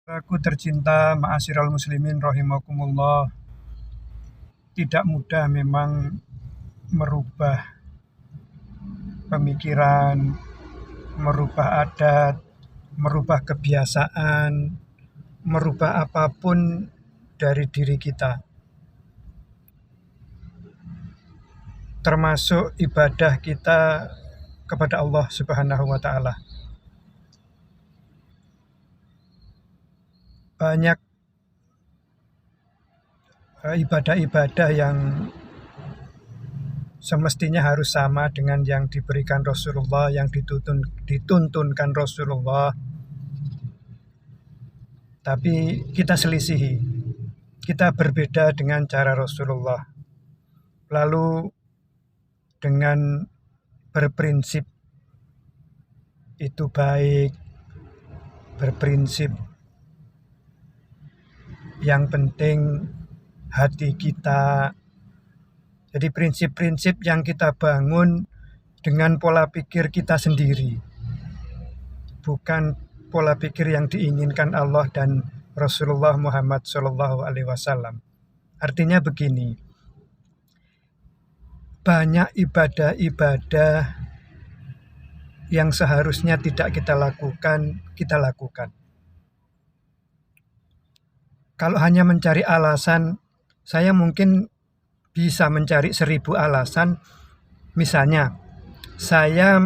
Aku tercinta, ma'asyiral muslimin rahimakumullah. Tidak mudah memang merubah pemikiran, merubah adat, merubah kebiasaan, merubah apapun dari diri kita. Termasuk ibadah kita kepada Allah Subhanahu wa taala. Banyak ibadah-ibadah yang semestinya harus sama dengan yang diberikan Rasulullah, yang dituntunkan Rasulullah. Tapi kita selisihi, kita berbeda dengan cara Rasulullah. Lalu dengan berprinsip itu baik, berprinsip yang penting hati kita. Jadi prinsip-prinsip yang kita bangun dengan pola pikir kita sendiri, bukan pola pikir yang diinginkan Allah dan Rasulullah Muhammad SAW. Artinya begini, banyak ibadah-ibadah yang seharusnya tidak kita lakukan, kita lakukan. Kalau hanya mencari alasan, saya mungkin bisa mencari 1000 alasan. Misalnya, saya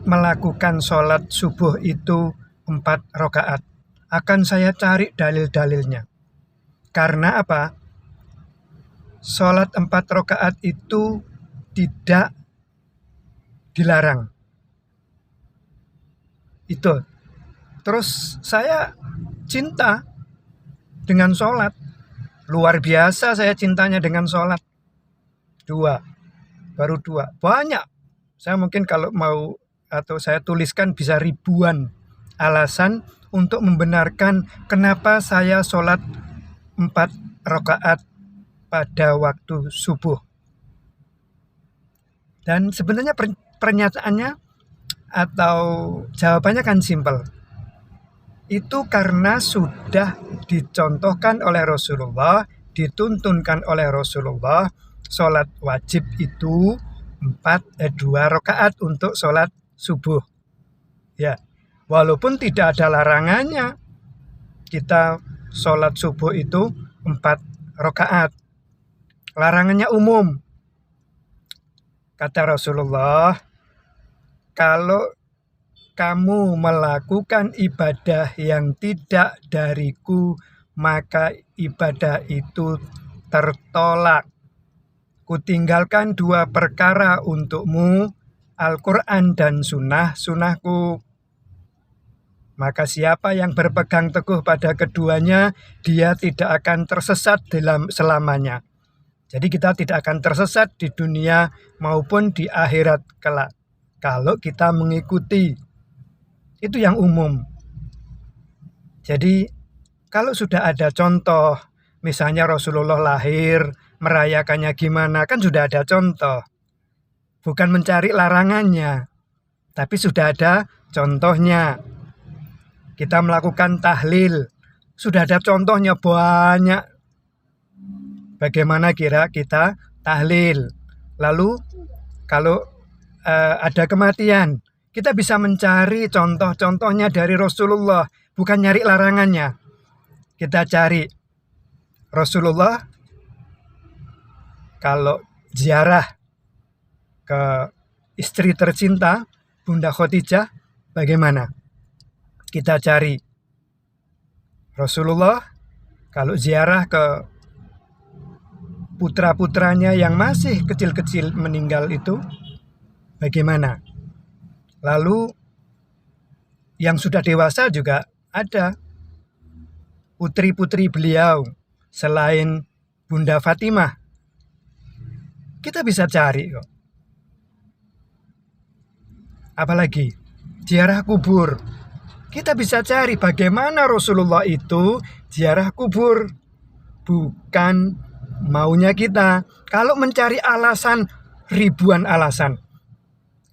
melakukan sholat subuh itu 4 rakaat. Akan saya cari dalil-dalilnya. Karena apa? Sholat 4 rakaat itu tidak dilarang. Itu. Terus saya cinta dengan sholat. Luar biasa saya cintanya dengan sholat. 2. Baru 2. Banyak. Saya mungkin kalau mau atau saya tuliskan bisa ribuan alasan untuk membenarkan kenapa saya sholat 4 rakaat pada waktu subuh. Dan sebenarnya pernyataannya atau jawabannya kan simpel. Itu karena sudah dicontohkan oleh Rasulullah, dituntunkan oleh Rasulullah, sholat wajib itu 2 rakaat untuk sholat subuh. Ya, walaupun tidak ada larangannya, kita sholat subuh itu 4 rakaat. Larangannya umum. Kata Rasulullah, kalau kamu melakukan ibadah yang tidak dariku, maka ibadah itu tertolak. Kutinggalkan 2 perkara untukmu, Al-Quran dan sunnahku. Maka siapa yang berpegang teguh pada keduanya, dia tidak akan tersesat dalam selamanya. Jadi kita tidak akan tersesat di dunia maupun di akhirat kelak. Kalau kita mengikuti, itu yang umum. Jadi kalau sudah ada contoh, misalnya Rasulullah lahir, merayakannya gimana, kan sudah ada contoh. Bukan mencari larangannya, tapi sudah ada contohnya. Kita melakukan tahlil, sudah ada contohnya banyak. Bagaimana kira kita tahlil. Lalu kalau ada kematian, kita bisa mencari contoh-contohnya dari Rasulullah, bukan nyari larangannya. Kita cari Rasulullah kalau ziarah ke istri tercinta Bunda Khadijah, bagaimana? Kita cari Rasulullah kalau ziarah ke putra-putranya yang masih kecil-kecil meninggal itu, bagaimana? Lalu yang sudah dewasa juga ada putri-putri beliau selain Bunda Fatimah. Kita bisa cari kok. Apalagi ziarah kubur. Kita bisa cari bagaimana Rasulullah itu ziarah kubur. Bukan maunya kita. Kalau mencari alasan, ribuan alasan.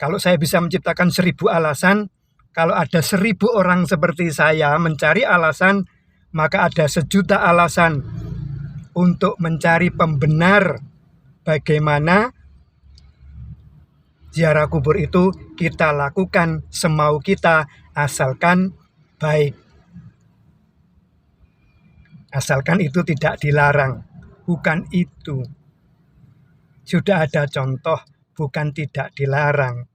Kalau saya bisa menciptakan 1000 alasan, kalau ada 1000 orang seperti saya mencari alasan, maka ada sejuta alasan untuk mencari pembenar bagaimana ziarah kubur itu kita lakukan semau kita, asalkan baik. Asalkan itu tidak dilarang. Bukan itu. Sudah ada contoh, bukan tidak dilarang.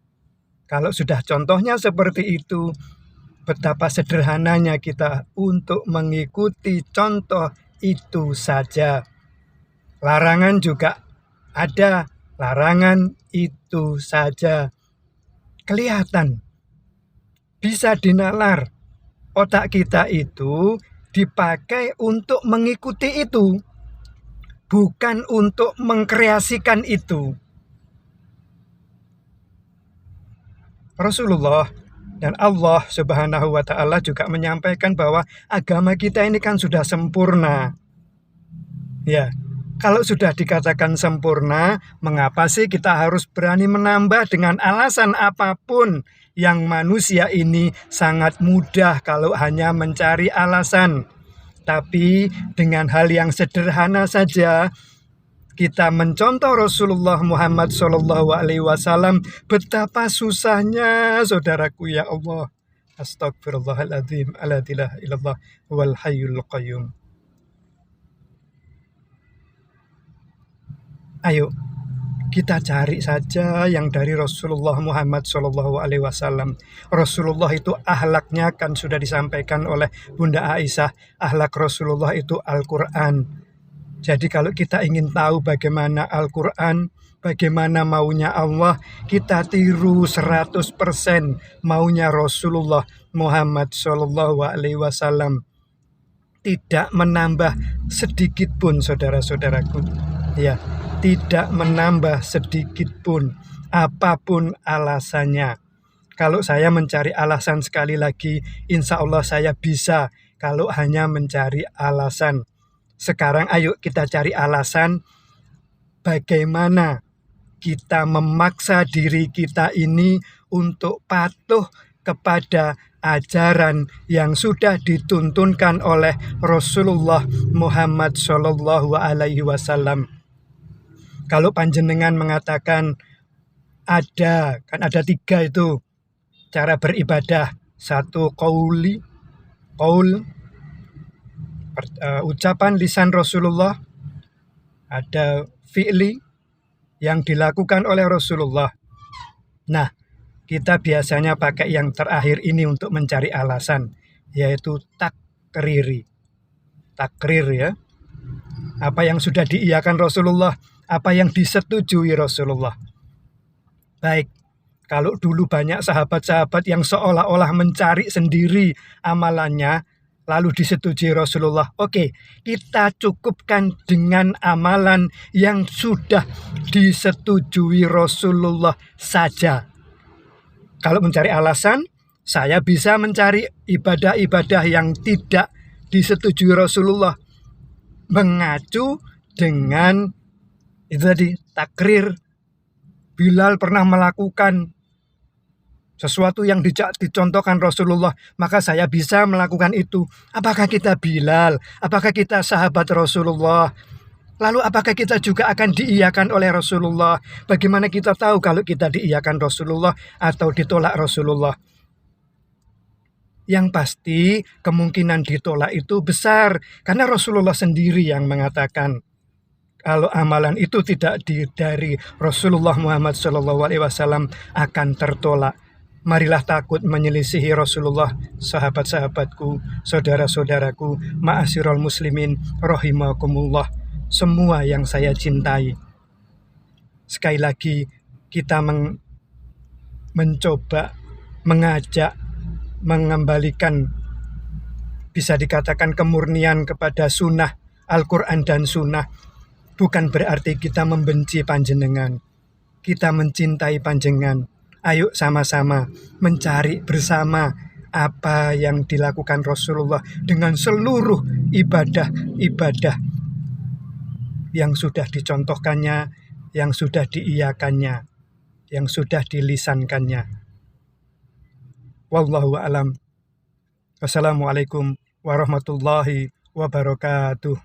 Kalau sudah contohnya seperti itu, betapa sederhananya kita untuk mengikuti contoh itu saja. Larangan juga ada, larangan itu saja. Kelihatan, bisa dinalar. Otak kita itu dipakai untuk mengikuti itu, bukan untuk mengkreasikan itu. Rasulullah dan Allah Subhanahu wa Ta'ala juga menyampaikan bahwa agama kita ini kan sudah sempurna. Ya, kalau sudah dikatakan sempurna, mengapa sih kita harus berani menambah dengan alasan apapun? Yang manusia ini sangat mudah kalau hanya mencari alasan. Tapi dengan hal yang sederhana saja, kita mencontoh Rasulullah Muhammad SAW, betapa susahnya, saudaraku, ya Allah. Astagfirullahaladzim, la ilaha illallah, wal hayyul qayyum. Ayo, kita cari saja yang dari Rasulullah Muhammad SAW. Rasulullah itu ahlaknya kan sudah disampaikan oleh Bunda Aisyah. Ahlak Rasulullah itu Al-Quran. Jadi kalau kita ingin tahu bagaimana Al-Quran, bagaimana maunya Allah, kita tiru 100% maunya Rasulullah Muhammad SAW. Tidak menambah sedikit pun, saudara-saudaraku. Ya, tidak menambah sedikit pun, apapun alasannya. Kalau saya mencari alasan sekali lagi, insya Allah saya bisa kalau hanya mencari alasan. Sekarang ayo kita cari alasan bagaimana kita memaksa diri kita ini untuk patuh kepada ajaran yang sudah dituntunkan oleh Rasulullah Muhammad SAW. Kalau panjenengan mengatakan ada 3 itu cara beribadah. 1 qaul, ucapan lisan Rasulullah, ada fi'li yang dilakukan oleh Rasulullah. Nah, kita biasanya pakai yang terakhir ini untuk mencari alasan, yaitu takrir ya. Apa yang sudah diiyakan Rasulullah, apa yang disetujui Rasulullah. Baik, kalau dulu banyak sahabat-sahabat yang seolah-olah mencari sendiri amalannya, lalu disetujui Rasulullah. Oke, kita cukupkan dengan amalan yang sudah disetujui Rasulullah saja. Kalau mencari alasan, saya bisa mencari ibadah-ibadah yang tidak disetujui Rasulullah. Mengacu dengan itu tadi, takrir. Bilal pernah melakukan sesuatu yang dicontohkan Rasulullah, maka saya bisa melakukan itu. Apakah kita Bilal? Apakah kita sahabat Rasulullah? Lalu apakah kita juga akan diiyakan oleh Rasulullah? Bagaimana kita tahu kalau kita diiyakan Rasulullah atau ditolak Rasulullah? Yang pasti kemungkinan ditolak itu besar, karena Rasulullah sendiri yang mengatakan kalau amalan itu tidak dari Rasulullah Muhammad SAW akan tertolak. Marilah takut menyelisihi Rasulullah, sahabat-sahabatku, saudara-saudaraku, ma'asyiral muslimin, rahimakumullah, semua yang saya cintai. Sekali lagi, kita mencoba mengajak, mengembalikan, bisa dikatakan kemurnian kepada sunnah, Al-Quran dan sunnah. Bukan berarti kita membenci panjenengan. Kita mencintai panjenengan. Ayo sama-sama mencari bersama apa yang dilakukan Rasulullah dengan seluruh ibadah-ibadah yang sudah dicontohkannya, yang sudah diiyakannya, yang sudah dilisankannya. Wallahu a'lam. Wassalamualaikum warahmatullahi wabarakatuh.